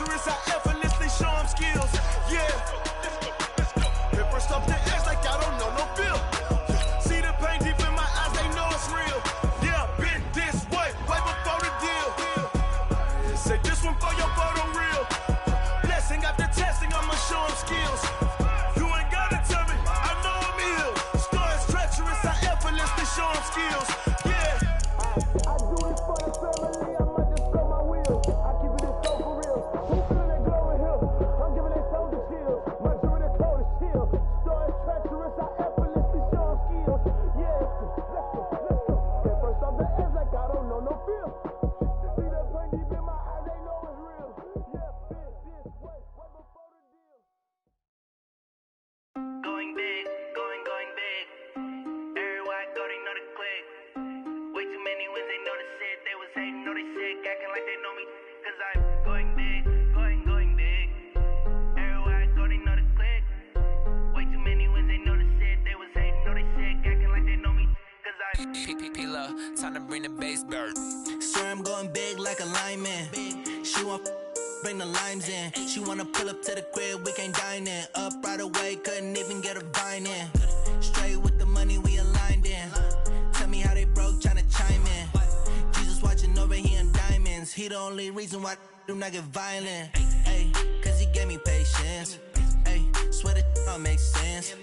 treacherous, I effortlessly show them skills. Yeah. Hit first up the edge like I don't know no feel. See the pain deep in my eyes, they know it's real. Yeah, been this way before the deal. Say this one for your photo reel. Blessing after testing, I'ma show them skills. You ain't gotta tell me, I know I'm ill. Stories treacherous, I effortlessly show them skills. Yeah. I do it for the family, I might just throw my wheel. I keep it so for real. Who feeling that glowing hill? I'm giving it soldier chills. Much of the cold is chill. Stories treacherous, I effortlessly show them skills. Yeah, let's go. Get first off the edge like I don't know no feel. See the pain deep in my eyes, they know it's real. Yeah, been this way before the deal. Going big, going big. Everywhere I go, they know the click. Way too many wins, they know the shit. They was hating, know they sick, acting like they know me. Cause I'm going big, going big. Everywhere I go, they know the click. Way too many wins, they know the shit. They was hating, know they sick, acting like they know me. Cause I'm P-P-P-Love, time to bring the bass bird. Swear I'm going big like a lineman. She want bring the limes in. She wanna pull up to the crib, we can't dine in. Up right away, couldn't even get a vine in. Straight with the money we aligned in. Tell me how they broke, tryna chime in. Jesus watching over here in diamonds. He the only reason why I do not get violent. Ay, cause he gave me patience. Ay, swear that all makes sense.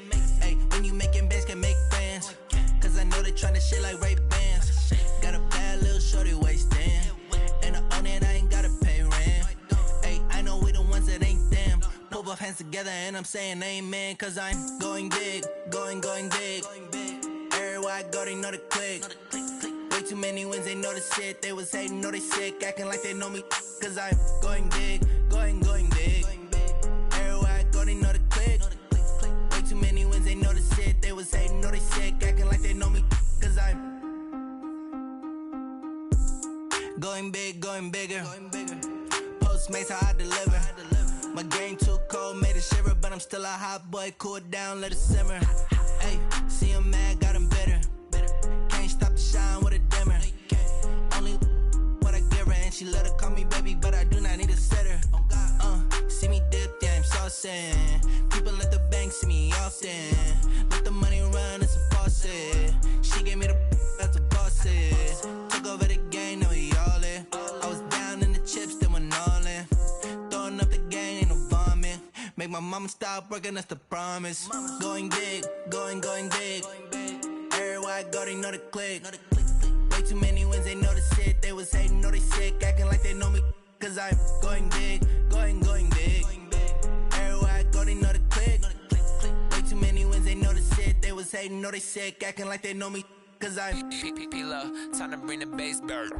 Ay, when you making bands, can make friends. Cause I know they tryna shit like Ray Bans. Got a bad little shorty wasting. And I own it, I ain't gotta pay rent. Ay, I know we the ones that ain't them. Pull both hands together and I'm saying amen. Cause I'm going big, going big. Everywhere I go, they know the click. Way too many wins, they know the shit. They was hating, know they sick, acting like they know me. Cause I'm going big, going big. Everywhere I go, they know the click. Way too many wins, they know the shit. They was hating, know they sick, acting like they know me. Cause I'm going big, going bigger. Postmates, how I deliver. My game too cold, made it shiver. But I'm still a hot boy, cool down, let it simmer. Hey, see him mad, got him bitter. Can't stop the shine with a dimmer. Only what I give her, and she let her call me baby, but I do not need a sitter. See me dip, yeah, I'm saucing. People at the bank see me often. Let the money run, it's a faucet. She gave me the that's a bosses. Took over the game, now we all in. I was down in the chips, then went all in. Throwing up the game, ain't no vomit. Make my mama stop working, that's the promise. Going big, going big. Everywhere I go, they know the click. Way too many wins, they know the shit. They was hating, know they sick, acting like they know me. Cause I'm going big, going big. Everywhere I go, they know the click. Way too many wins, they know the shit. They was hating, know they sick, acting like they know me. Cause I'm P-P-P-Love, time to bring the bass bird.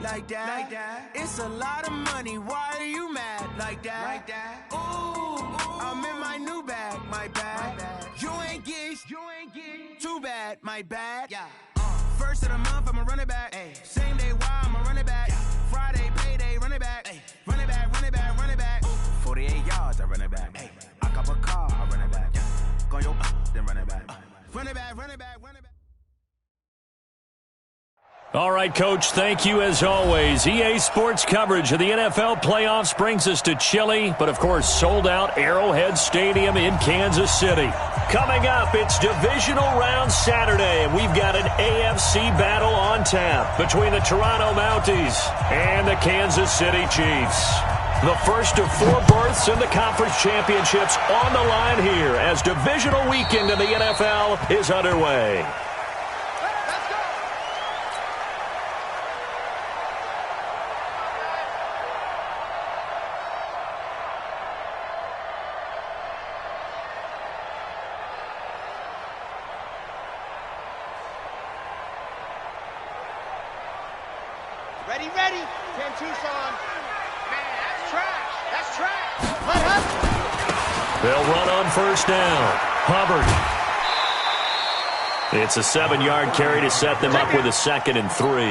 Like that. It's a lot of money. Why are you mad like that? Ooh, I'm in my new bag, my bad. You ain't get too bad, my bad. Yeah. First of the month, I'ma run it back. Ay. Same day, why I'ma run it back. Friday, payday, run it back. Ay. Run it back, run it back, run it back. 48 yards, I run it back. Ay. I cop a car, I run it back. Go your then run it back. Run it back, run it back, run it back. All right, Coach, thank you as always. EA Sports coverage of the NFL playoffs brings us to chilly, but of course sold-out Arrowhead Stadium in Kansas City. Coming up, it's Divisional Round Saturday, and we've got an AFC battle on tap between the Toronto Mounties and the Kansas City Chiefs. The first of 4 berths in the conference championships on the line here as divisional weekend in the NFL is underway. Ready, ready. 10-2, Sean. Man, that's trash. That's trash. Let up. They'll run on first down. Hubbard. It's a 7-yard carry to set them up with a 2nd and 3.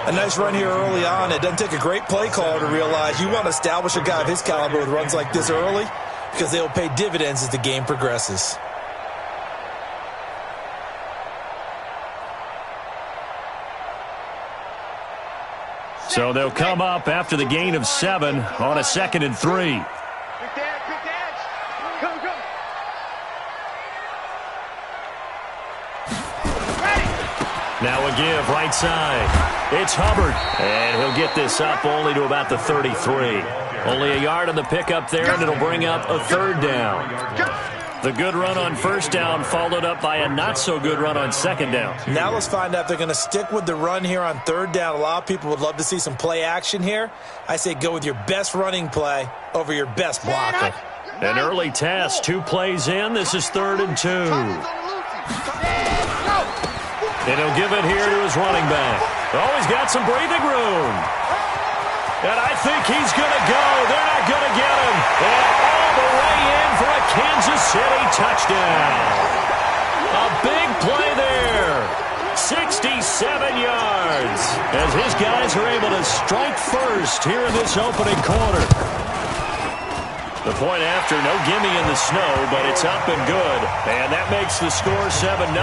A nice run here early on. It doesn't take a great play caller to realize you want to establish a guy of his caliber with runs like this early because they'll pay dividends as the game progresses. So they'll come up after the gain of 7 on a 2nd and 3. Quick edge. Go, go. Now a give right side. It's Hubbard. And he'll get this up only to about the 33. Only a yard on the pickup there, and it'll bring up a 3rd down. The good run on first down followed up by a not-so-good run on 2nd down. Now let's find out if they're going to stick with the run here on 3rd down. A lot of people would love to see some play action here. I say go with your best running play over your best blocker. An early test, 2 plays in. This is 3rd and 2. And he'll give it here to his running back. Oh, he's got some breathing room. And I think he's going to go. They're not going to get him. And all the way in for a Kansas City touchdown. A big play there. 67 yards. As his guys are able to strike first here in this opening quarter. The point after, no gimme in the snow, but it's up and good. And that makes the score 7-0.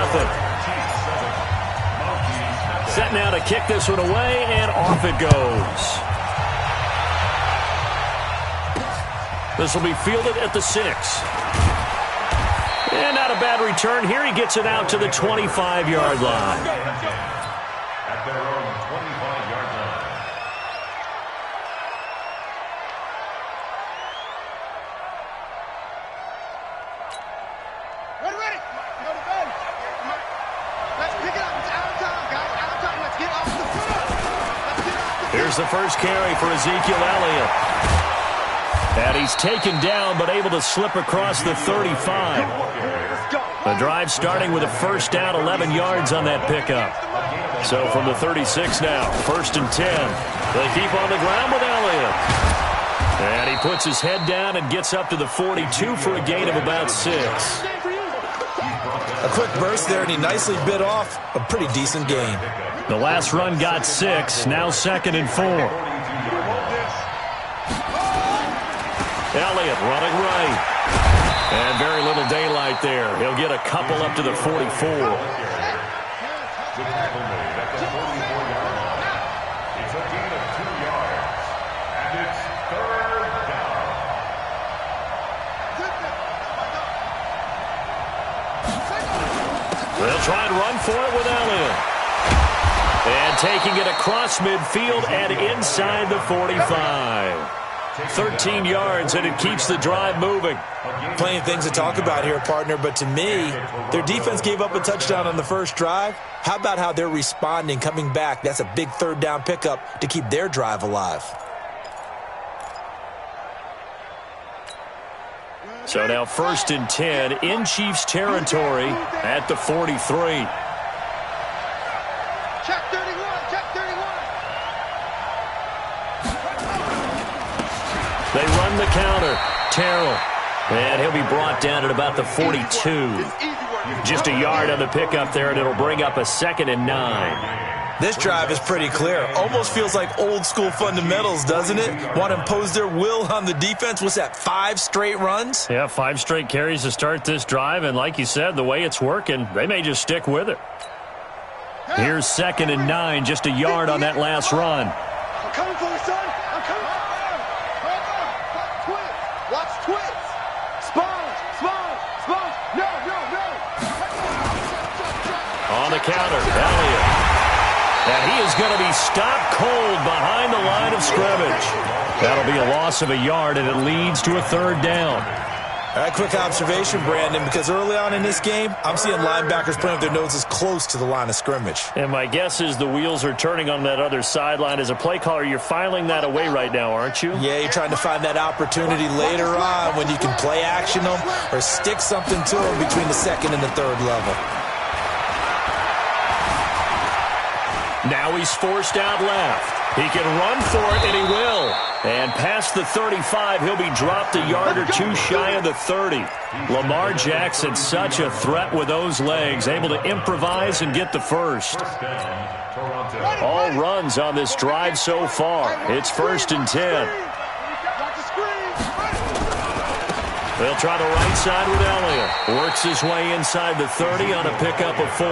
Set now to kick this one away, and off it goes. This will be fielded at the 6. And not a bad return here. He gets it out to the 25-yard line. At their own 25-yard line. Ready. Go to bed. Let's pick it up. It's out of time, guys. Out of time. Let's get off the field. Here's the first carry for Ezekiel Elliott. And he's taken down, but able to slip across the 35. The drive starting with a first down, 11 yards on that pickup. So from the 36 now, 1st and 10. They keep on the ground with Elliott. And he puts his head down and gets up to the 42 for a gain of about 6. A quick burst there, and he nicely bit off a pretty decent gain. The last run got 6, now 2nd and 4. Elliott running right. And very little daylight there. He'll get a couple up to the 44. The tackle made at the 44-yard line. It's a gain of 2 yards. And it's 3rd down. They'll try and run for it with Elliott. And taking it across midfield and inside the 45. 13 yards, and it keeps the drive moving. Plenty of things to talk about here, partner, but to me, their defense gave up a touchdown on the first drive. How about how they're responding, coming back? That's a big 3rd down pickup to keep their drive alive. So now 1st and 10 in Chiefs territory at the 43. Check 31. Check 31. They run the counter. Terrell. And he'll be brought down at about the 42. Just a yard on the pickup there, and it'll bring up a 2nd and 9. This drive is pretty clear. Almost feels like old school fundamentals, doesn't it? Want to impose their will on the defense. What's that, 5 straight runs? Yeah, 5 straight carries to start this drive, and like you said, the way it's working, they may just stick with it. Here's 2nd and 9, just a yard on that last run. I'm coming for you, son. I'm coming. Watch twits. Sponge. No. On the counter, Elliott. And he is going to be stopped cold behind the line of scrimmage. That'll be a loss of a yard, and it leads to a 3rd down. All right, quick observation, Brandon, because early on in this game, I'm seeing linebackers putting up their noses close to the line of scrimmage. And my guess is the wheels are turning on that other sideline. As a play caller, you're filing that away right now, aren't you? Yeah, you're trying to find that opportunity later on when you can play action them or stick something to them between the 2nd and the 3rd level. Now he's forced out left. He can run for it, and he will. And past the 35, he'll be dropped a yard or two shy of the 30. Lamar Jackson, such a threat with those legs, able to improvise and get the first. All runs on this drive so far. It's 1st and 10. They'll try the right side with Elliott. Works his way inside the 30 on a pickup of 4.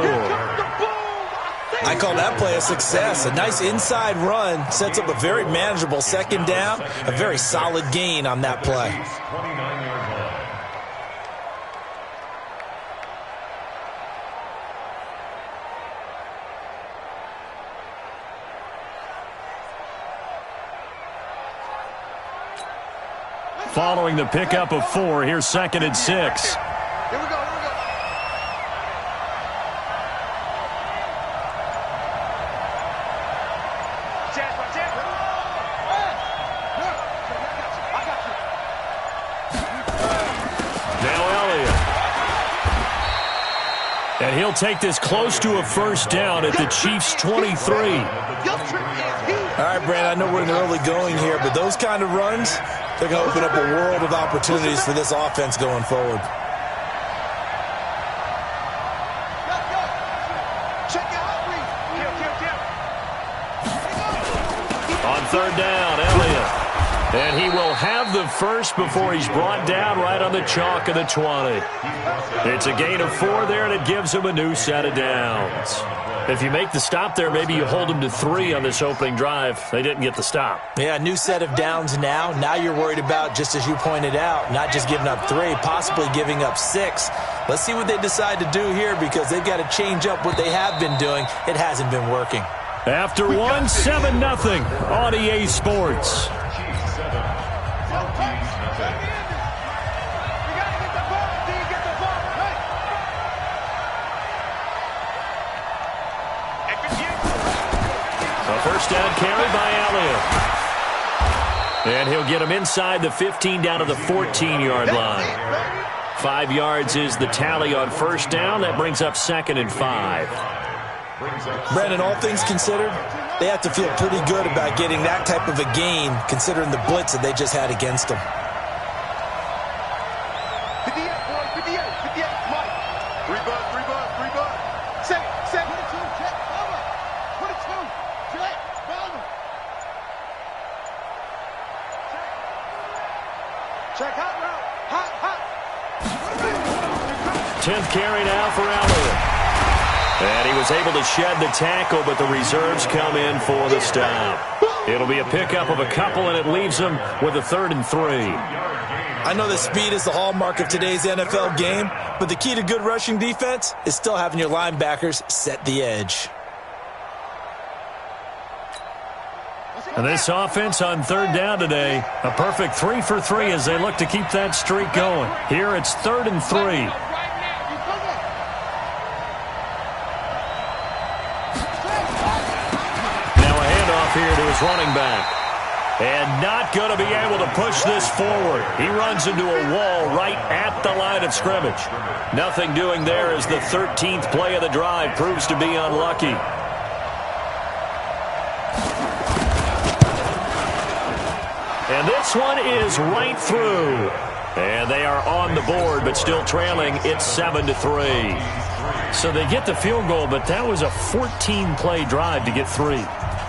I call that play a success. A nice inside run sets up a very manageable 2nd down. A very solid gain on that play. 29 yards line. Following the pickup of 4, here's 2nd and 6. Here we go. And he'll take this close to a 1st down at the Chiefs' 23. All right, Brand, I know we're in the early going here, but those kind of runs, they're going to open up a world of opportunities for this offense going forward. On 3rd down, Elliott. And he will have the first before he's brought down right on the chalk of the 20. It's a gain of 4 there, and it gives him a new set of downs. If you make the stop there, maybe you hold him to 3 on this opening drive. They didn't get the stop. Yeah, new set of downs now. Now you're worried about, just as you pointed out, not just giving up 3, possibly giving up 6. Let's see what they decide to do here, because they've got to change up what they have been doing. It hasn't been working. After 1, 7-0 on EA Sports. First down carry by Elliott. And he'll get him inside the 15 down to the 14-yard line. 5 yards is the tally on 1st down. That brings up 2nd and 5. Brandon, all things considered, they have to feel pretty good about getting that type of a gain, considering the blitz that they just had against them. 58, boy, 58, Mike. 3 bud. Set, 22, check, cover. 22, check, cover. Check, hot route, hot. 10th carry now for Elliott. And he was able to shed the tackle, but the reserves come in for the stop. It'll be a pickup of a couple, and it leaves them with a 3rd and 3. I know that speed is the hallmark of today's NFL game, but the key to good rushing defense is still having your linebackers set the edge. And this offense on 3rd down today, a perfect 3 for 3 as they look to keep that streak going. Here it's 3rd and 3. Here to his running back. And not going to be able to push this forward. He runs into a wall right at the line of scrimmage. Nothing doing there as the 13th play of the drive proves to be unlucky. And this one is right through. And they are on the board, but still trailing. It's 7-3. So they get the field goal, but that was a 14-play drive to get 3.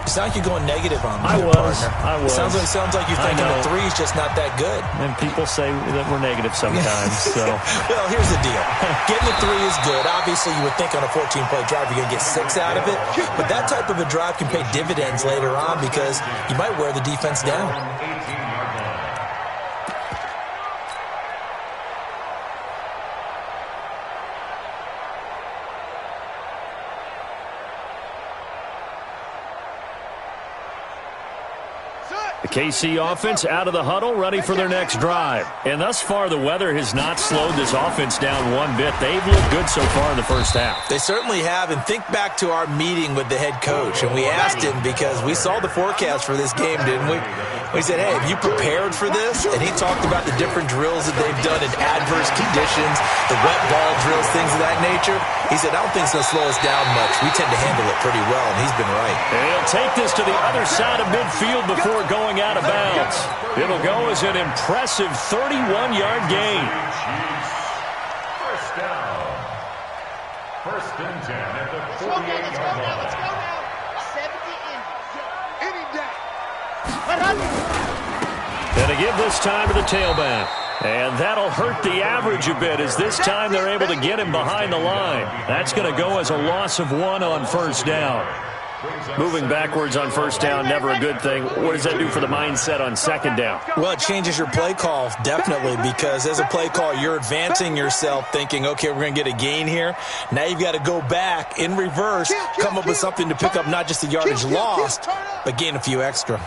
It sounds like you're going negative on me, I was. It sounds like you're thinking the 3 is just not that good. And people say that we're negative sometimes. So, well, here's the deal. Getting the 3 is good. Obviously, you would think on a 14-play drive you're going to get 6 out of it. But that type of a drive can pay dividends later on because you might wear the defense down. The KC offense out of the huddle, ready for their next drive. And thus far, the weather has not slowed this offense down one bit. They've looked good so far in the first half. They certainly have. And think back to our meeting with the head coach. And we asked him, because we saw the forecast for this game, didn't we? We said, hey, have you prepared for this? And he talked about the different drills that they've done in adverse conditions, the wet ball drills, things of that nature. He said, I don't think it's going to slow us down much. We tend to handle it pretty well, and he's been right. And he'll take this to the other side of midfield before going out of bounds. It'll go as an impressive 31-yard gain. First down. First and 10 at the 48-yard line. Let's go now. 70 in that. And to give this time to the tailback. And that'll hurt the average a bit, as this time they're able to get him behind the line. That's going to go as a loss of 1 on first down. Moving backwards on first down, never a good thing. What does that do for the mindset on second down? Well, it changes your play call, definitely, because as a play call, you're advancing yourself thinking, okay, we're going to get a gain here. Now you've got to go back in reverse, come up with something to pick up not just the yardage lost, but gain a few extra.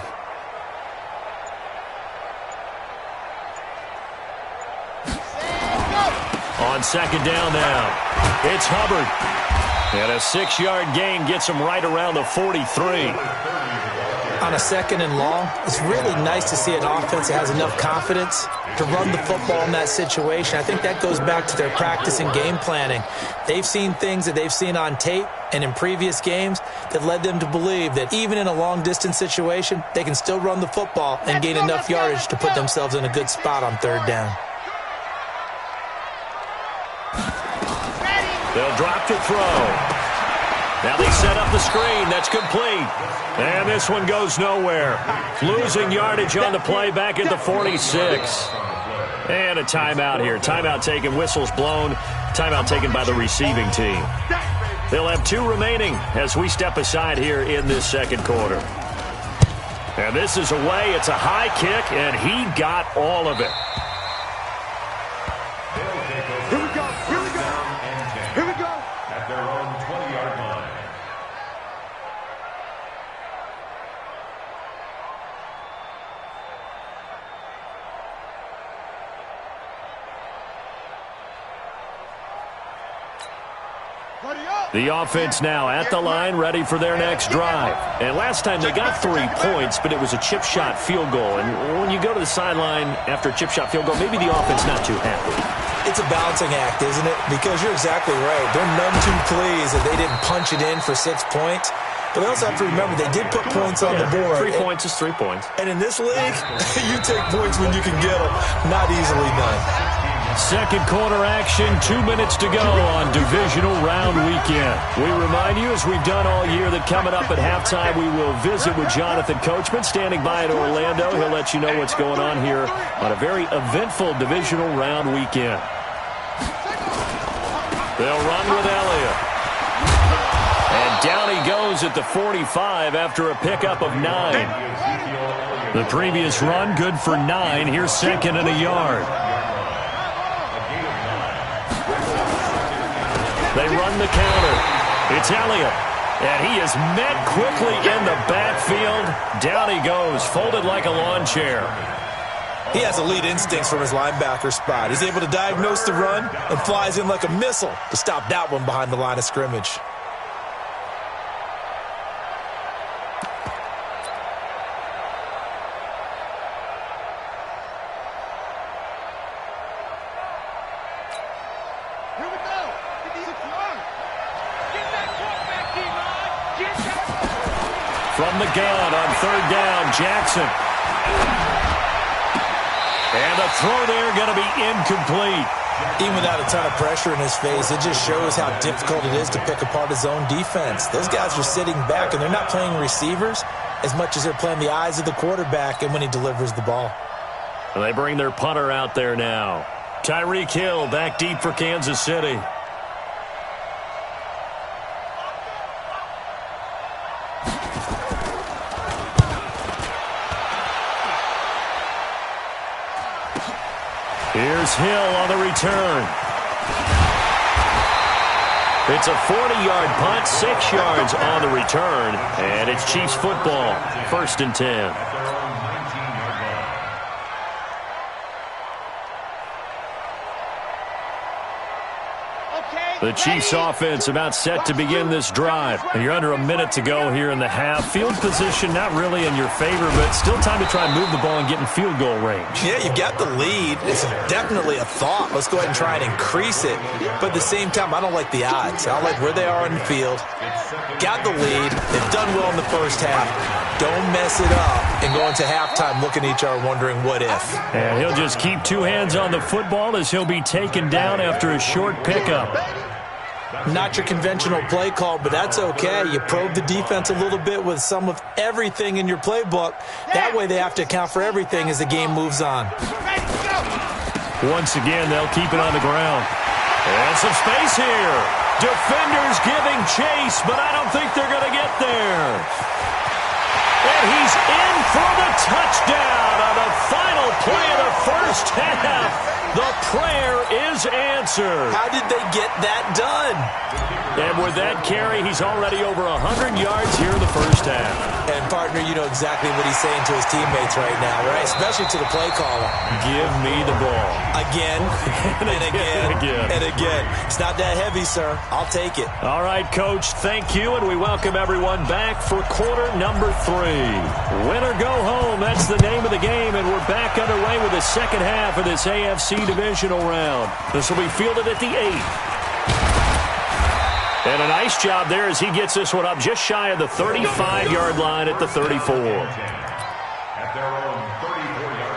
On second down now, it's Hubbard. And a 6-yard gain gets him right around the 43. On a second and long, it's really nice to see an offense that has enough confidence to run the football in that situation. I think that goes back to their practice and game planning. They've seen things that they've seen on tape and in previous games that led them to believe that even in a long-distance situation, they can still run the football and gain enough yardage to put themselves in a good spot on third down. They'll drop to throw. Now they set up the screen. That's complete. And this one goes nowhere. Losing yardage on the play back at the 46. And a timeout here. Timeout taken, whistles blown. Timeout taken by the receiving team. They'll have 2 remaining as we step aside here in this second quarter. And this is away. It's a high kick, and he got all of it. Here we go. Here we go. Here we go. At their own 20-yard line. The offense now at the line, ready for their next drive. And last time they got 3 points, but it was a chip shot field goal. And when you go to the sideline after a chip shot field goal, maybe the offense not too happy. It's a balancing act, isn't it? Because you're exactly right. They're none too pleased that they didn't punch it in for 6 points. But they also have to remember they did put points on the board. 3 points is 3 points. And in this league, you take points when you can get them. Not easily done. Second quarter action, 2 minutes to go on divisional round weekend. We remind you, as we've done all year, that coming up at halftime, we will visit with Jonathan Coachman, standing by in Orlando. He'll let you know what's going on here on a very eventful divisional round weekend. They'll run with Elliott. And down he goes at the 45 after a pickup of 9. The previous run, good for 9. Here's second and a yard. They run the counter. It's Elliott. And he is met quickly in the backfield. Down he goes, folded like a lawn chair. He has elite instincts from his linebacker spot. He's able to diagnose the run and flies in like a missile to stop that one behind the line of scrimmage. From the gun on third down, Jackson. And the throw there going to be incomplete. Even without a ton of pressure in his face, it just shows how difficult it is to pick apart his own defense. Those guys are sitting back, and they're not playing receivers as much as they're playing the eyes of the quarterback and when he delivers the ball. And they bring their punter out there now. Tyreek Hill back deep for Kansas City. Here's Hill on the return. It's a 40-yard punt, 6 yards on the return, and it's Chiefs football, 1st and 10. The Chiefs offense about set to begin this drive. And you're under a minute to go here in the half. Field position not really in your favor, but still time to try and move the ball and get in field goal range. Yeah, you've got the lead. It's definitely a thought. Let's go ahead and try and increase it. But at the same time, I don't like the odds. I like where they are in the field. Got the lead. They've done well in the first half. Don't mess it up and go into halftime looking at each other wondering what if. And he'll just keep two hands on the football as he'll be taken down after a short pickup. Not your conventional play call, but that's okay. You probe the defense a little bit with some of everything in your playbook. That way they have to account for everything as the game moves on. Once again, they'll keep it on the ground. And some space here. Defenders giving chase, but I don't think they're going to get there. And he's in for the touchdown on the final play of the first half. The prayer is answered. How did they get that done? And with that carry, he's already over 100 yards here in the first half. And, partner, you know exactly what he's saying to his teammates right now, right? Especially to the play caller. Give me the ball. Again, and again, and again. It's not that heavy, sir. I'll take it. All right, Coach, thank you, and we welcome everyone back for quarter number 3. Win or go home, that's the name of the game, and we're back underway with the second half of this AFC divisional round. This will be fielded at the 8. And a nice job there as he gets this one up just shy of the 35-yard line at the 34. At their own 34-yard line.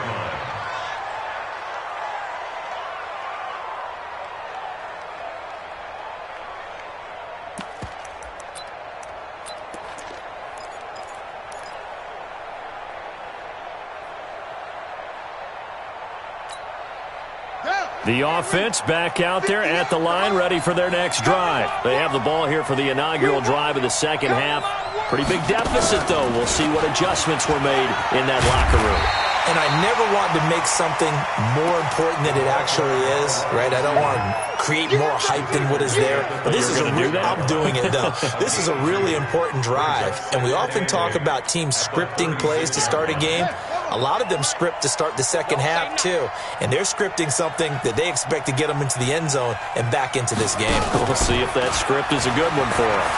The offense back out there at the line, ready for their next drive. They have the ball here for the inaugural drive of the second half. Pretty big deficit, though. We'll see what adjustments were made in that locker room. And I never want to make something more important than it actually is, right? I don't want to create more hype than what is there. But this is I'm doing it, though. This is a really important drive. And we often talk about teams scripting plays to start a game. A lot of them script to start the second half, too. And they're scripting something that they expect to get them into the end zone and back into this game. We'll see if that script is a good one for them.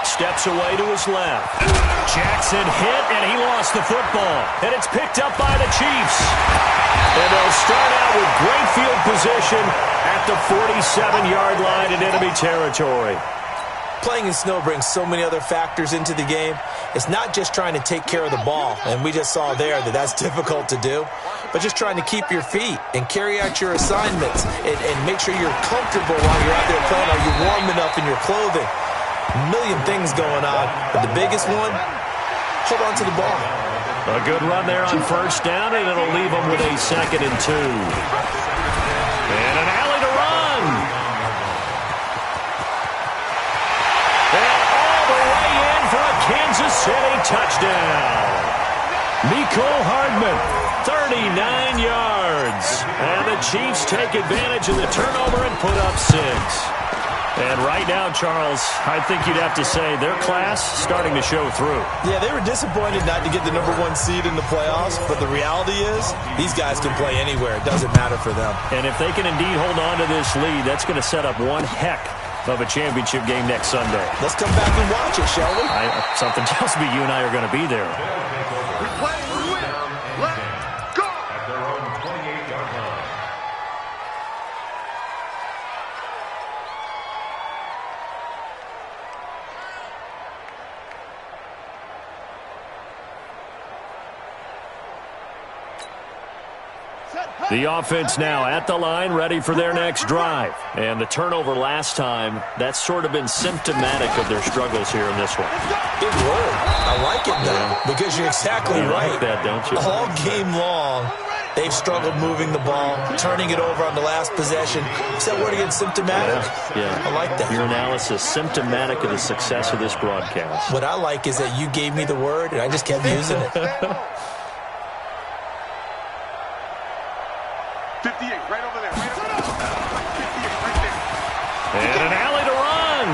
Steps away to his left. Jackson hit, and he lost the football. And it's picked up by the Chiefs. And they'll start out with great field position at the 47-yard line in enemy territory. Playing in snow brings so many other factors into the game. It's not just trying to take care of the ball, and we just saw there that that's difficult to do, but just trying to keep your feet and carry out your assignments and make sure you're comfortable while you're out there playing. Are you warm enough in your clothing? A million things going on, but the biggest one, hold on to the ball. A good run there on first down, and it'll leave them with a 2nd and 2. And an alley to run. And all the way in for a Kansas City touchdown. Mecole Hardman, 39 yards. And the Chiefs take advantage of the turnover and put up 6. And right now, Charles, I think you'd have to say their class starting to show through. Yeah, they were disappointed not to get the #1 seed in the playoffs, but the reality is these guys can play anywhere. It doesn't matter for them. And if they can indeed hold on to this lead, that's going to set up one heck of a championship game next Sunday. Let's come back and watch it, shall we? Something tells me you and I are going to be there. We play, we win. Let's go. At their own 28-yard line. The offense now at the line, ready for their next drive. And the turnover last time, that's sort of been symptomatic of their struggles here in this one. Big word. I like it, though, because you're exactly right. Like that, don't you? All game long, they've struggled moving the ball, turning it over on the last possession. Is that word again, symptomatic? Yeah. I like that. Your analysis, symptomatic of the success of this broadcast. What I like is that you gave me the word, and I just kept using it. 58, right over there. Right over there. 58, right there. And an alley to run.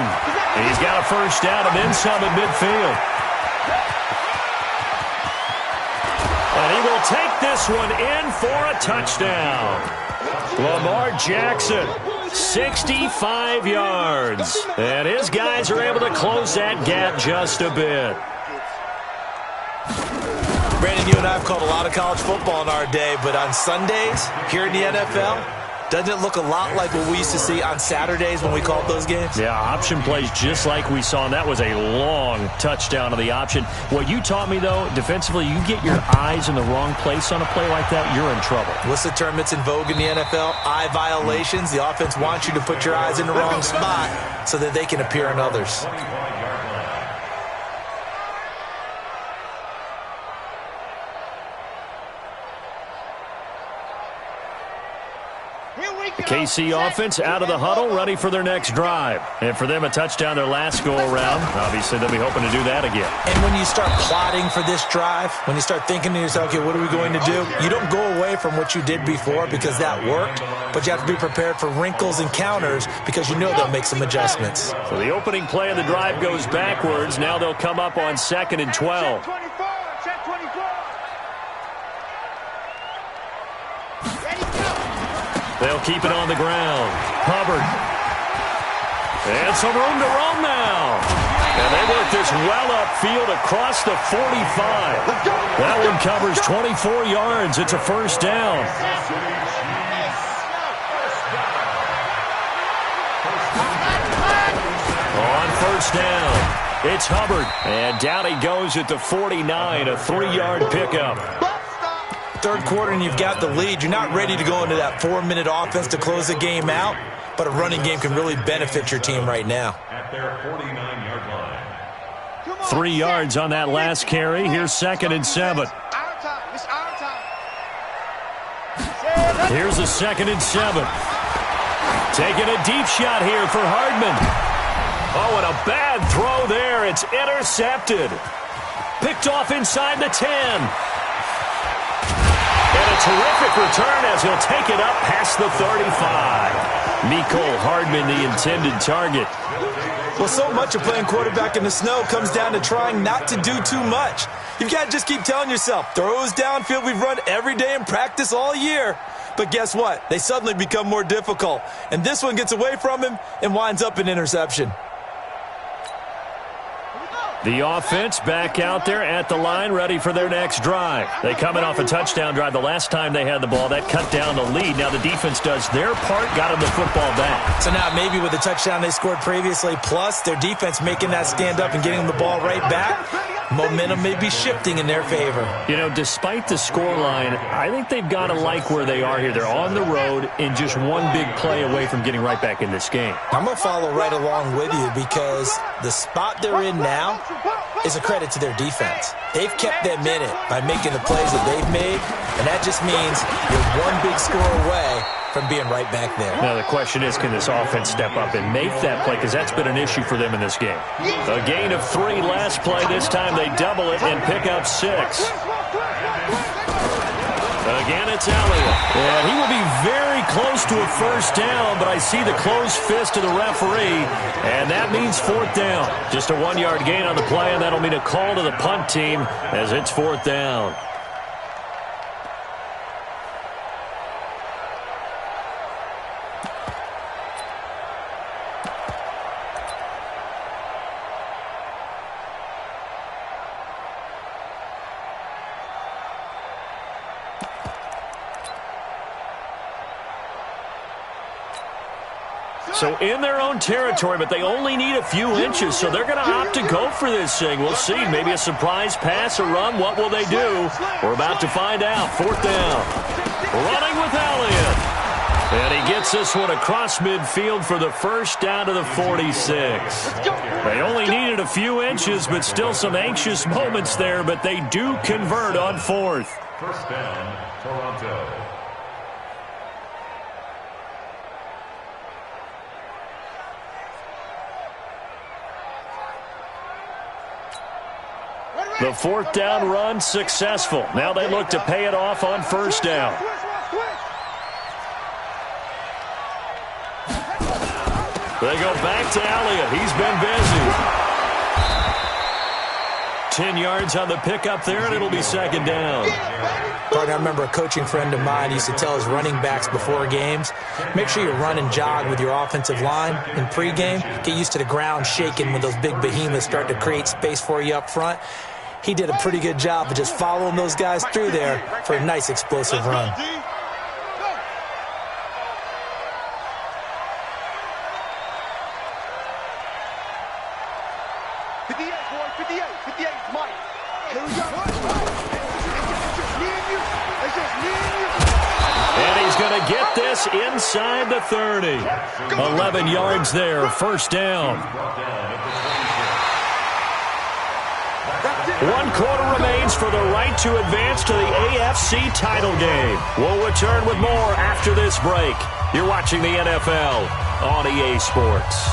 He's got a first down and then some at midfield. And he will take this one in for a touchdown. Lamar Jackson, 65 yards. And his guys are able to close that gap just a bit. Brandon, you and I have called a lot of college football in our day, but on Sundays here in the NFL, doesn't it look a lot like what we used to see on Saturdays when we called those games? Yeah, option plays just like we saw, and that was a long touchdown of the option. What you taught me, though, defensively, you get your eyes in the wrong place on a play like that, you're in trouble. What's the term that's in vogue in the NFL? Eye violations. The offense wants you to put your eyes in the wrong spot so that they can appear on others. The KC offense out of the huddle, ready for their next drive. And for them, a touchdown their last go-around. Obviously, they'll be hoping to do that again. And when you start plotting for this drive, when you start thinking to yourself, okay, what are we going to do? You don't go away from what you did before because that worked, but you have to be prepared for wrinkles and counters because you know they'll make some adjustments. So the opening play of the drive goes backwards. Now they'll come up on 2nd and 12. They'll keep it on the ground. Hubbard. And some room to roam now. And they work this well upfield across the 45. That one covers 24 yards. It's a first down. On first down, it's Hubbard. And down he goes at the 49, a 3-yard pickup. Third quarter and you've got the lead. You're not ready to go into that 4-minute offense to close the game out, but a running game can really benefit your team right now. At their 49-yard line. 3 yards on that last carry. Here's 2nd and 7. Here's a 2nd and 7. Taking a deep shot here for Hardman. Oh, and a bad throw there. It's intercepted. Picked off inside the 10. And a terrific return as he'll take it up past the 35. Mecole Hardman, the intended target. Well, so much of playing quarterback in the snow comes down to trying not to do too much. You've got to just keep telling yourself, throws downfield we've run every day in practice all year. But guess what? They suddenly become more difficult. And this one gets away from him and winds up an interception. The offense back out there at the line, ready for their next drive. They come in off a touchdown drive the last time they had the ball. That cut down the lead. Now the defense does their part, got them the football back. So now maybe with the touchdown they scored previously, plus their defense making that stand up and getting the ball right back, momentum may be shifting in their favor. You know, despite the scoreline, I think they've got to like where they are here. They're on the road and just one big play away from getting right back in this game. I'm going to follow right along with you because the spot they're in now is a credit to their defense. They've kept them in it by making the plays that they've made, and that just means you're one big score away from being right back there. Now the question is, can this offense step up and make that play? Because that's been an issue for them in this game. A gain of 3 last play. This time they double it and pick up 6. Again, it's Elliott. And he will be very close to a first down, but I see the closed fist of the referee, and that means 4th down. Just a 1-yard gain on the play, and that'll mean a call to the punt team as it's 4th down. So in their own territory, but they only need a few inches, so they're going to opt to go for this thing. We'll see. Maybe a surprise pass or run. What will they do? We're about to find out. 4th down. Running with Elliott. And he gets this one across midfield for the first down to the 46. They only needed a few inches, but still some anxious moments there, but they do convert on 4th. First down, Toronto. The 4th down run successful. Now they look to pay it off on first down. They go back to Elliott. He's been busy. 10 yards on the pickup there, and it'll be second down. Partner, I remember a coaching friend of mine used to tell his running backs before games, make sure you run and jog with your offensive line in pregame. Get used to the ground shaking when those big behemoths start to create space for you up front. He did a pretty good job of just following those guys through there for a nice explosive run. And he's going to get this inside the 30. 11 yards there, first down. 1 quarter remains for the right to advance to the AFC title game. We'll return with more after this break. You're watching the NFL on EA Sports.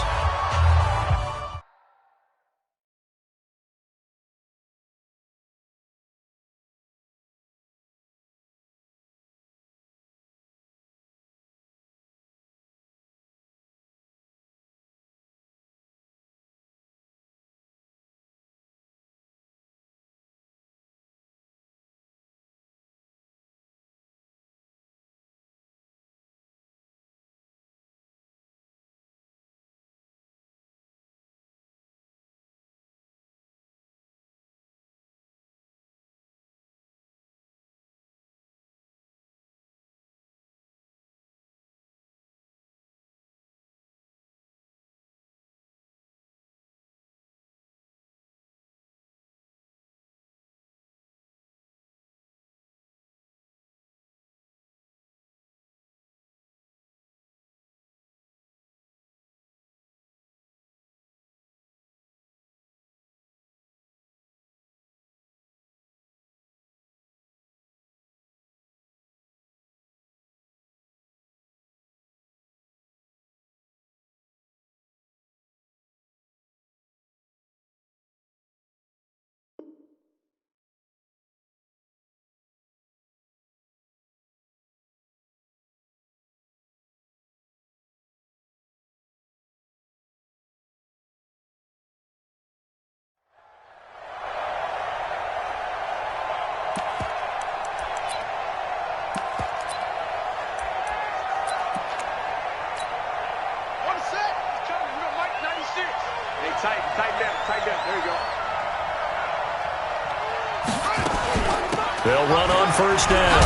They'll run on first down.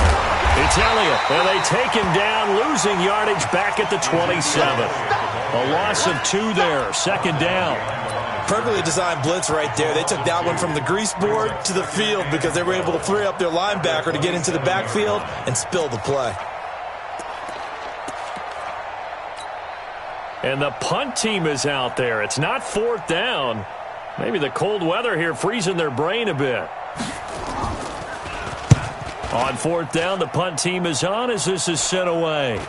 It's Elliott, and they take him down, losing yardage back at the 27. A loss of 2 there, second down. Perfectly designed blitz right there. They took that one from the grease board to the field because they were able to free up their linebacker to get into the backfield and spill the play. And the punt team is out there. It's not fourth down. Maybe the cold weather here freezing their brain a bit. On fourth down, the punt team is on as this is sent away.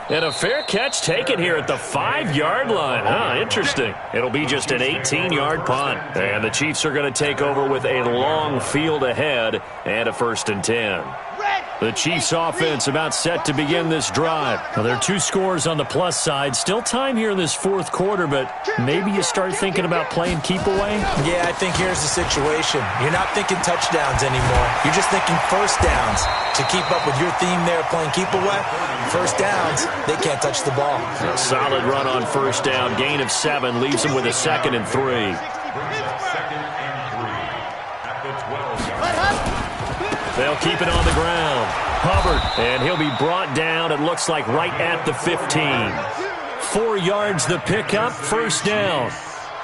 And a fair catch taken here at the 5-yard line. Interesting. It'll be just an 18-yard punt. And the Chiefs are going to take over with a long field ahead and a 1st and 10. The Chiefs offense about set to begin this drive. Now, there are 2 scores on the plus side. Still time here in this 4th quarter, but maybe you start thinking about playing keep away? Yeah, I think here's the situation. You're not thinking touchdowns anymore. You're just thinking first downs. To keep up with your theme there, playing keep away, first downs, they can't touch the ball. A solid run on first down. Gain of 7 leaves them with a 2nd and 3. 2nd and 3 at the 12-yard. They'll keep it on the ground. Hubbard, and he'll be brought down, it looks like, right at the 15. 4 yards the pickup, first down.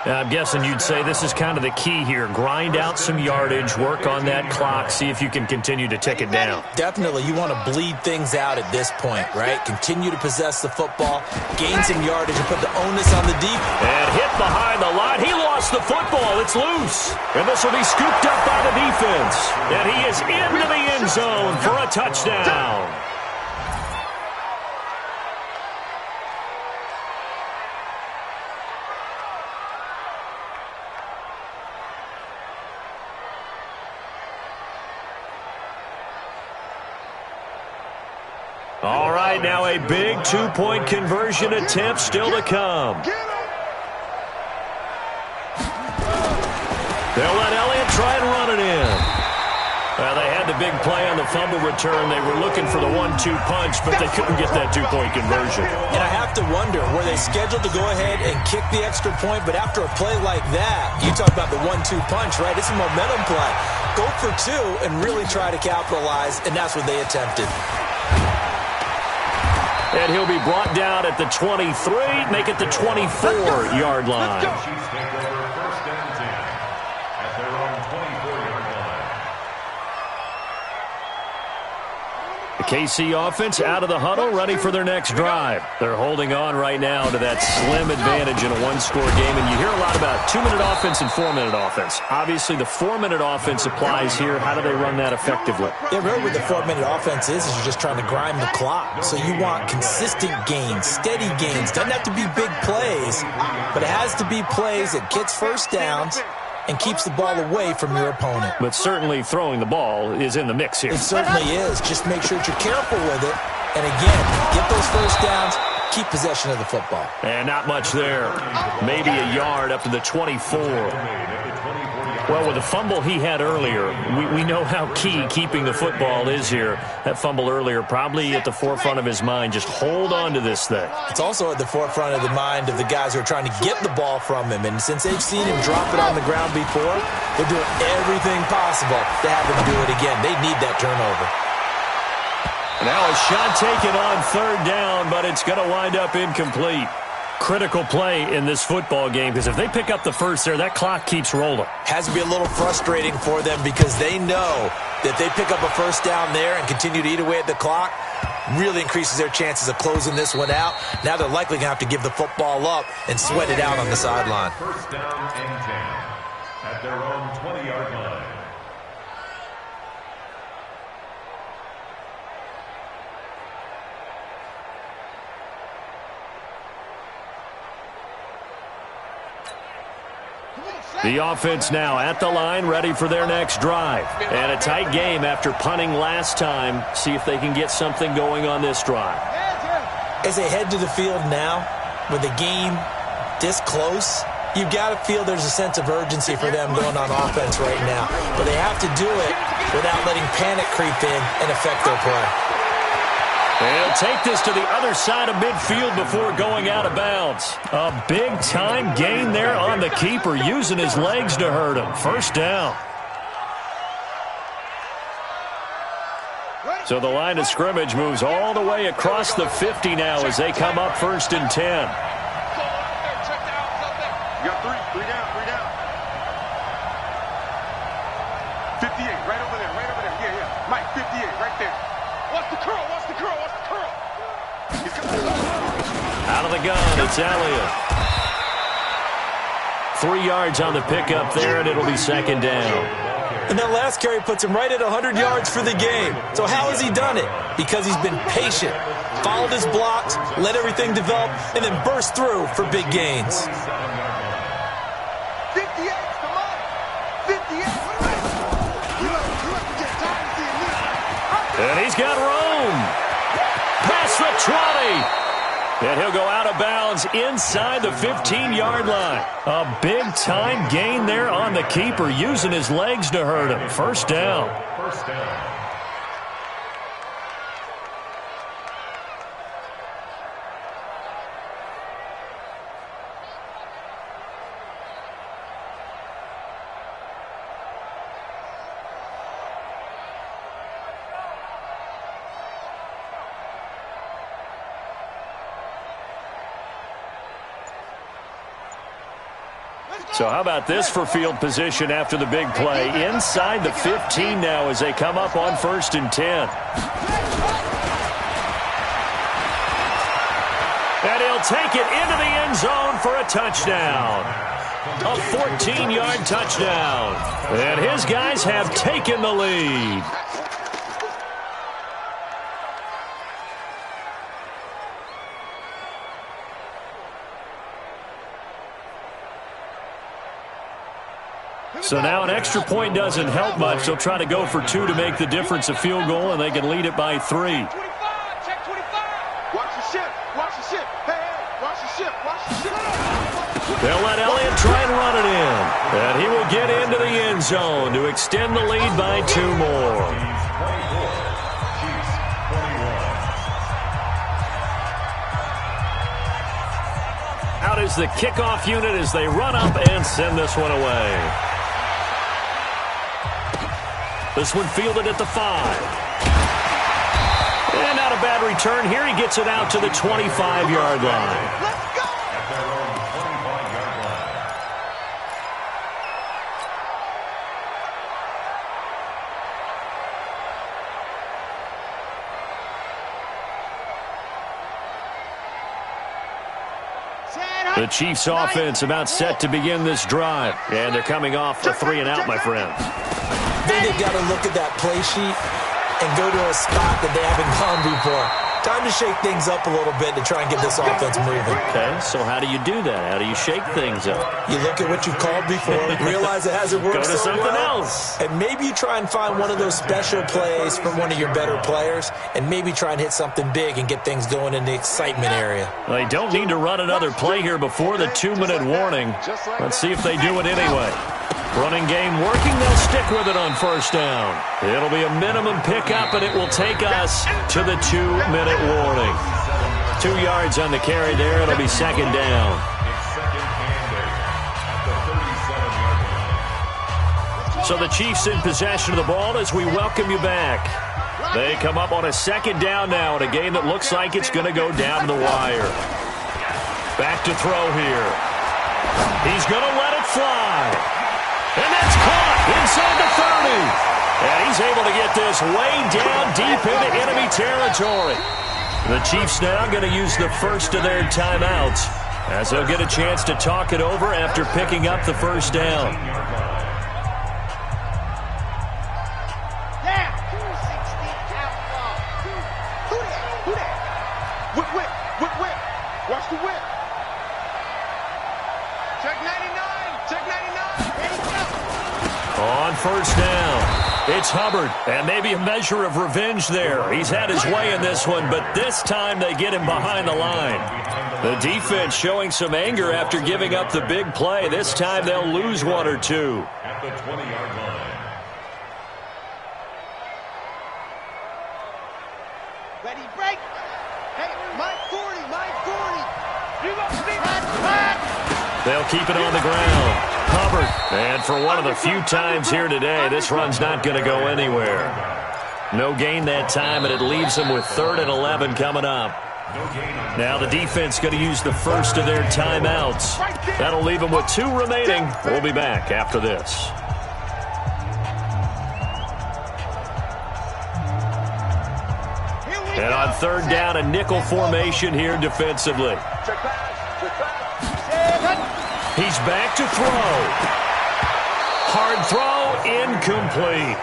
I'm guessing you'd say this is kind of the key here. Grind out some yardage, work on that clock, see if you can continue to tick it down. Definitely. You want to bleed things out at this point, right? Continue to possess the football, gain some yardage, and put the onus on the deep. And hit behind the line. He lost the football. It's loose. And this will be scooped up by the defense. And he is into the end zone for a touchdown. All right, now a big 2-point conversion attempt still to come. They'll let Elliott try Well, they had the big play on the fumble return. They were looking for the 1-2 punch, but they couldn't get that two-point conversion. And I have to wonder, were they scheduled to go ahead and kick the extra point? But after a play like that, you talk about the 1-2 punch, right? It's a momentum play. Go for two and really try to capitalize, and that's what they attempted. And he'll be brought down at the 23, make it the 24-yard line. Chiefs take over first and 10 at their own 24-yard line. The KC offense out of the huddle, ready for their next drive. They're holding on right now to that slim advantage in a one-score game. And you hear a lot about 2-minute offense and 4-minute offense. Obviously, the 4-minute offense applies here. How do they run that effectively? Yeah, really what the 4-minute offense is you're just trying to grind the clock. So you want consistent gains, steady gains. Doesn't have to be big plays, but it has to be plays that gets first downs and keeps the ball away from your opponent. But certainly throwing the ball is in the mix here. It certainly is. Just make sure that you're careful with it. And again, get those first downs, keep possession of the football. And not much there. Maybe a yard up to the 24. Well, with the fumble he had earlier, we know how key keeping the football is here. That fumble earlier probably at the forefront of his mind. Just hold on to this thing. It's also at the forefront of the mind of the guys who are trying to get the ball from him. And since they've seen him drop it on the ground before, they're doing everything possible to have him do it again. They need that turnover. Now a shot taken on third down, but it's going to wind up incomplete. Critical play in this football game, because if they pick up the first there, that clock keeps rolling. Has to be a little frustrating for them because they know that they pick up a first down there and continue to eat away at the clock, really increases their chances of closing this one out. Now they're likely going to have to give the football up and sweat it out on the sideline. First down and 10 at their own 20-yard line. The offense now at the line, ready for their next drive. And a tight game after punting last time. See if they can get something going on this drive. As they head to the field now, with the game this close, you've got to feel there's a sense of urgency for them going on offense right now. But they have to do it without letting panic creep in and affect their play. They'll take this to the other side of midfield before going out of bounds. A big-time gain there on the keeper, using his legs to hurt him. First down. So the line of scrimmage moves all the way across the 50 now as they come up first and 10. You got three down. 58, right over there. Yeah. Mike, 58, right there. Watch the curl. He's coming. Out of the gun, it's Elliott. 3 yards on the pickup there, and it'll be second down. And that last carry puts him right at 100 yards for the game. So how has he done it? Because he's been patient, followed his blocks, let everything develop, and then burst through for big gains. 58, come on. 58. And he's got room. Past the 20. And he'll go out of bounds inside the 15-yard line. A big-time gain there on the keeper, using his legs to hurt him. First down. So how about this for field position after the big play? Inside the 15 now as they come up on first and 10. And he'll take it into the end zone for a touchdown. A 14-yard touchdown. And his guys have taken the lead. So now an extra point doesn't help much. They'll try to go for two to make the difference a field goal, and they can lead it by 3. 25, check 25. Watch the ship. Hey, watch the ship. They'll let Elliott try and run it in. And he will get into the end zone to extend the lead by 2 more. Out is the kickoff unit as they run up and send this one away. This one fielded at the 5. And not a bad return here. He gets it out to the 25-yard line. Let's go! At their own 25-yard line. The Chiefs offense about set to begin this drive. And they're coming off a 3-and-out, my friends. Then they've got to look at that play sheet and go to a spot that they haven't gone before. Time to shake things up a little bit to try and get this offense moving. Okay, so how do you do that? How do you shake things up? You look at what you've called before, realize it hasn't worked Go to so something well, else. and maybe you try and find one of those special plays from one of your better players, and maybe try and hit something big and get things going in the excitement area. They don't need to run another play here before the 2-minute warning. Let's see if they do it anyway. Running game working, they'll stick with it on first down. It'll be a minimum pickup, and it will take us to the 2-minute warning. 2 yards on the carry there. It'll be second down. So the Chiefs in possession of the ball as we welcome you back. They come up on a second down now in a game that looks like it's going to go down the wire. Back to throw here. He's going to let it fly. And that's caught inside the 30. And he's able to get this way down deep into enemy territory. The Chiefs now going to use the first of their timeouts as they'll get a chance to talk it over after picking up the first down. Yeah! 260 count ball. Who that? Whip. Watch the whip. Check 99. Ready, go. On first down, it's Hubbard, and maybe a measure of revenge there. He's had his way in this one, but this time they get him behind the line. The defense showing some anger after giving up the big play. This time they'll lose 1 or 2. At the 20-yard line. Ready, break. Hey, my 40. You go, Steve. They'll keep it on the ground. Hubbard, and for one of the few times here today, this run's not going to go anywhere. No gain that time, and it leaves them with 3rd and 11 coming up. Now the defense going to use the first of their timeouts. That'll leave them with 2 remaining. We'll be back after this. And on 3rd down, a nickel formation here defensively. He's back to throw. Hard throw, incomplete.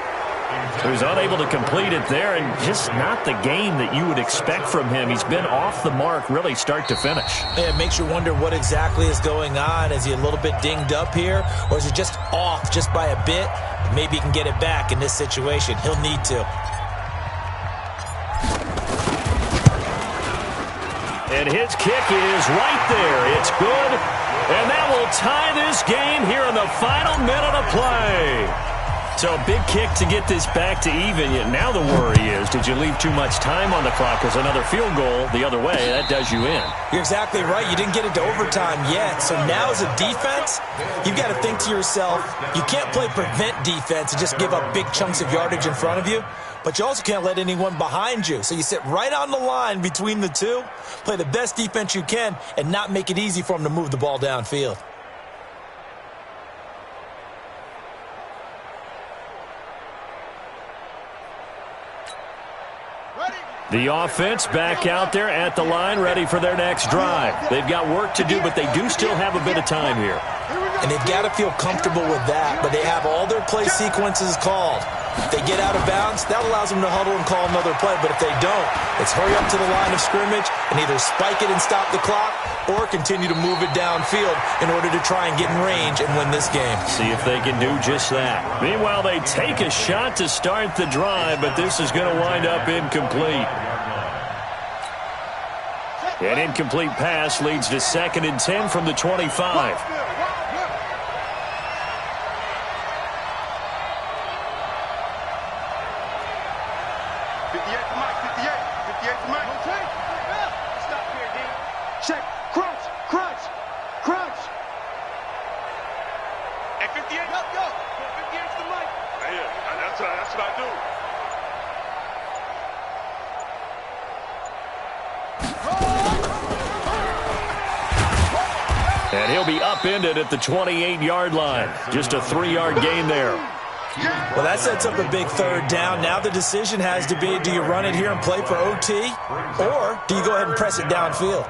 He was unable to complete it there, and just not the game that you would expect from him. He's been off the mark really start to finish. Yeah, it makes you wonder what exactly is going on. Is he a little bit dinged up here, or is he just off just by a bit? Maybe he can get it back in this situation. He'll need to. And his kick is right there. It's good. And that will tie this game here in the final minute of play. So a big kick to get this back to even. Yet now the worry is, did you leave too much time on the clock? Because another field goal the other way, that does you in. You're exactly right. You didn't get into overtime yet. So now as a defense, you've got to think to yourself, you can't play prevent defense and just give up big chunks of yardage in front of you. But you also can't let anyone behind you. So you sit right on the line between the two, play the best defense you can, and not make it easy for them to move the ball downfield. The offense back out there at the line, ready for their next drive. They've got work to do, but they do still have a bit of time here. And they've got to feel comfortable with that, but they have all their play sequences called. If they get out of bounds, that allows them to huddle and call another play, but if they don't, it's hurry up to the line of scrimmage and either spike it and stop the clock or continue to move it downfield in order to try and get in range and win this game. See if they can do just that. Meanwhile, they take a shot to start the drive, but this is going to wind up incomplete. An incomplete pass leads to 2nd and 10 from the 25. to Mike, 58 to Mike. Stop here, D. Check, crunch, crunch, crunch. At 58, go. 58 to Mike. Yeah, that's what I do. And he'll be upended at the 28-yard line. Just a 3-yard gain there. Well, that sets up a big third down. Now the decision has to be, do you run it here and play for OT, or do you go ahead and press it downfield?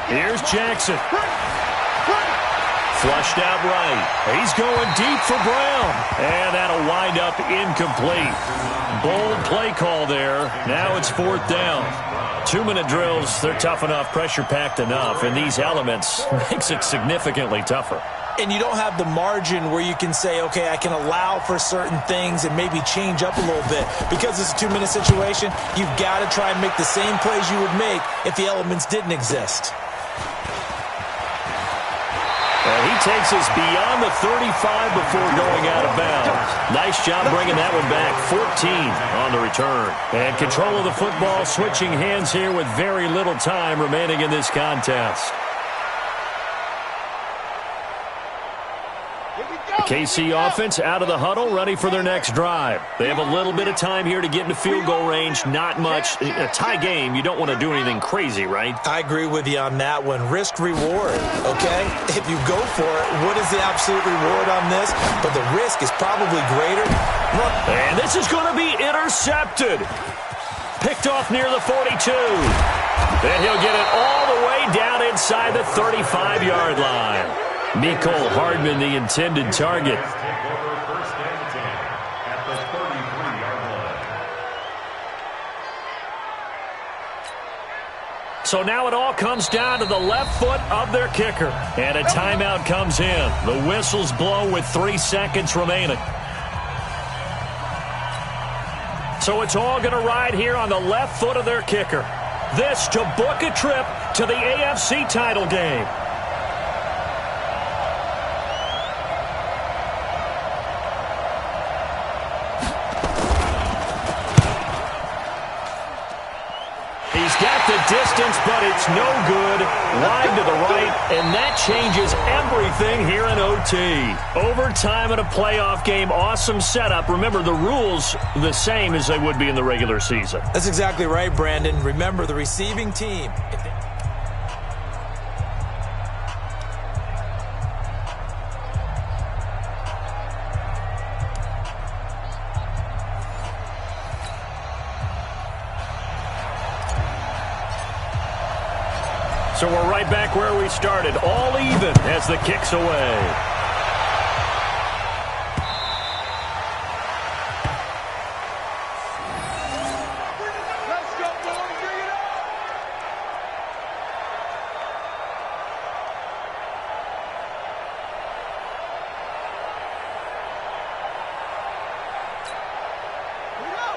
Here's Jackson. Flushed out right. He's going deep for Brown. And that'll wind up incomplete. Bold play call there. Now it's 4th down. 2-minute drills, they're tough enough, pressure-packed enough, and these elements makes it significantly tougher. And you don't have the margin where you can say, okay, I can allow for certain things and maybe change up a little bit. Because it's a 2-minute situation, you've got to try and make the same plays you would make if the elements didn't exist. And he takes us beyond the 35 before going out of bounds. Nice job bringing that one back. 14 on the return. And control of the football switching hands here with very little time remaining in this contest. KC offense out of the huddle, ready for their next drive. They have a little bit of time here to get into field goal range. Not much. A tie game, you don't want to do anything crazy, right? I agree with you on that one. Risk-reward, okay? If you go for it, what is the absolute reward on this? But the risk is probably greater. And this is going to be intercepted. Picked off near the 42. Then he'll get it all the way down inside the 35-yard line. Mecole Hardman, the intended target. So now it all comes down to the left foot of their kicker. And a timeout comes in. The whistles blow with 3 seconds remaining. So it's all going to ride here on the left foot of their kicker. This to book a trip to the AFC title game. Distance, but it's no good. Wide to the right, and that changes everything here in OT. Overtime in a playoff game, awesome setup. Remember, the rules the same as they would be in the regular season. That's exactly right, Brandon. Remember, the receiving team. So we're right back where we started, all even as the kick's away.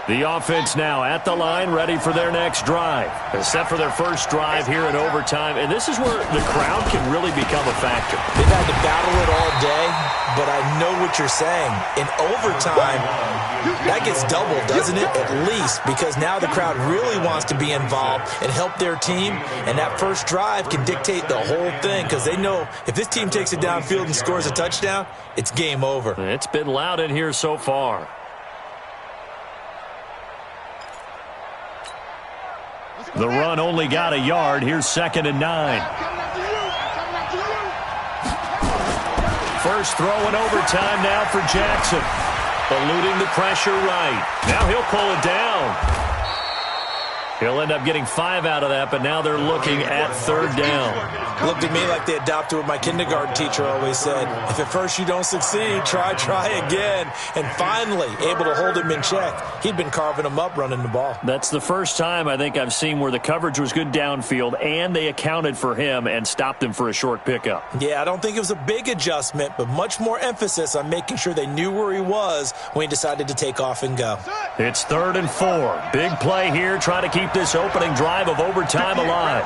The offense now at the line, ready for their next drive. Except for their first drive here in overtime. And this is where the crowd can really become a factor. They've had to battle it all day, but I know what you're saying. In overtime, that gets doubled, doesn't it? At least, because now the crowd really wants to be involved and help their team. And that first drive can dictate the whole thing, because they know if this team takes it downfield and scores a touchdown, it's game over. It's been loud in here so far. The run only got a yard. Here's 2nd and 9. First throw in overtime now for Jackson. Eluding the pressure right. Now he'll pull it down. He'll end up getting 5 out of that, but now they're looking at 3rd down. Looked at me like they adopted what my kindergarten teacher always said. If at first you don't succeed, try again. And finally, able to hold him in check. He'd been carving him up running the ball. That's the first time I think I've seen where the coverage was good downfield, and they accounted for him and stopped him for a short pickup. Yeah, I don't think it was a big adjustment, but much more emphasis on making sure they knew where he was when he decided to take off and go. It's 3rd and 4. Big play here, trying to keep this opening drive of overtime alive.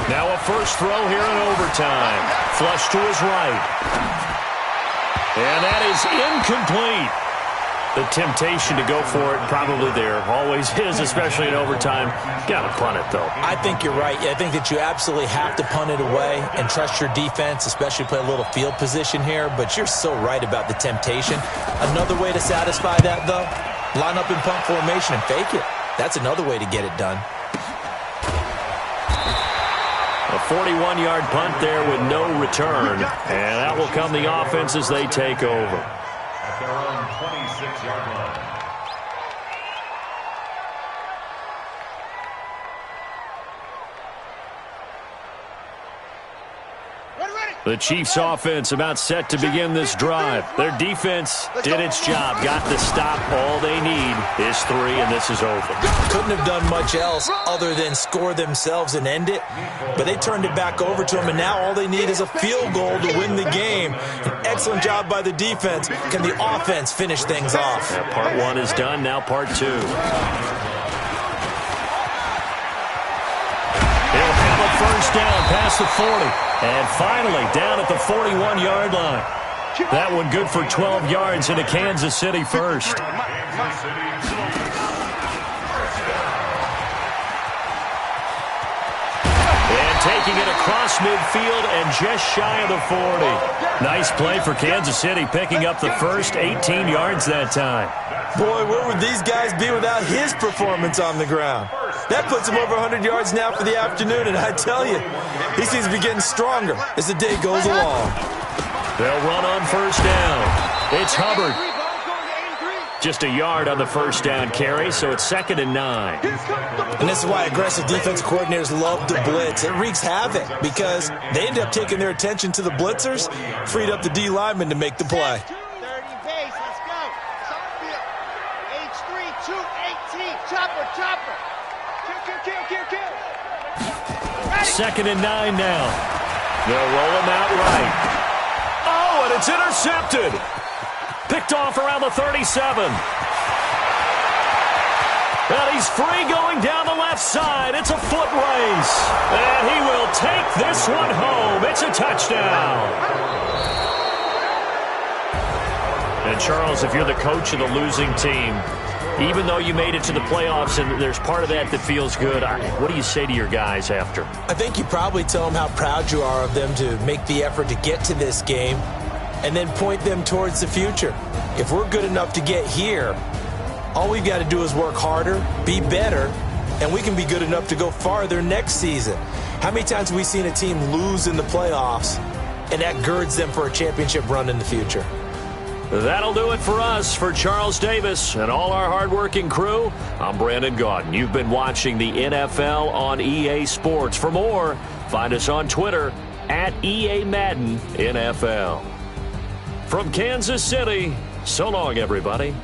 Now a first throw here in overtime. Flush to his right. And that is incomplete. The temptation to go for it probably there. Always is, especially in overtime. Got to punt it, though. I think you're right. I think that you absolutely have to punt it away and trust your defense, especially play a little field position here. But you're so right about the temptation. Another way to satisfy that, though, line up in punt formation and fake it. That's another way to get it done. A 41-yard punt there with no return. And that will come the offense as they take over. At their own 26-yard line. The Chiefs' offense about set to begin this drive. Their defense did its job, got the stop. All they need is 3, and this is over. Couldn't have done much else other than score themselves and end it, but they turned it back over to them, and now all they need is a field goal to win the game. An excellent job by the defense. Can the offense finish things off? Yeah, part 1 is done, now part 2. He'll have a first down past the 40. And finally, down at the 41-yard line. That one good for 12 yards into Kansas City first. And taking it across midfield and just shy of the 40. Nice play for Kansas City, picking up the first 18 yards that time. Boy, where would these guys be without his performance on the ground? That puts him over 100 yards now for the afternoon, and I tell you, he seems to be getting stronger as the day goes along. They'll run on first down. It's Hubbard. Just a yard on the first down carry, so it's 2nd and 9. And this is why aggressive defense coordinators love to blitz. It wreaks havoc because they end up taking their attention to the blitzers, freed up the D lineman to make the play. 30 base, let's go. H3, 218, chopper. Kill. 2nd and 9 now. They'll roll him out right. Oh, and it's intercepted. Picked off around the 37. And he's free going down the left side. It's a foot race. And he will take this one home. It's a touchdown. And Charles, if you're the coach of the losing team, even though you made it to the playoffs and there's part of that feels good, what do you say to your guys after? I think you probably tell them how proud you are of them to make the effort to get to this game and then point them towards the future. If we're good enough to get here, all we've got to do is work harder, be better, and we can be good enough to go farther next season. How many times have we seen a team lose in the playoffs, and that girds them for a championship run in the future? That'll do it for us. For Charles Davis and all our hardworking crew, I'm Brandon Gaudin. You've been watching the NFL on EA Sports. For more, find us on Twitter at EA Madden NFL. From Kansas City, so long, everybody.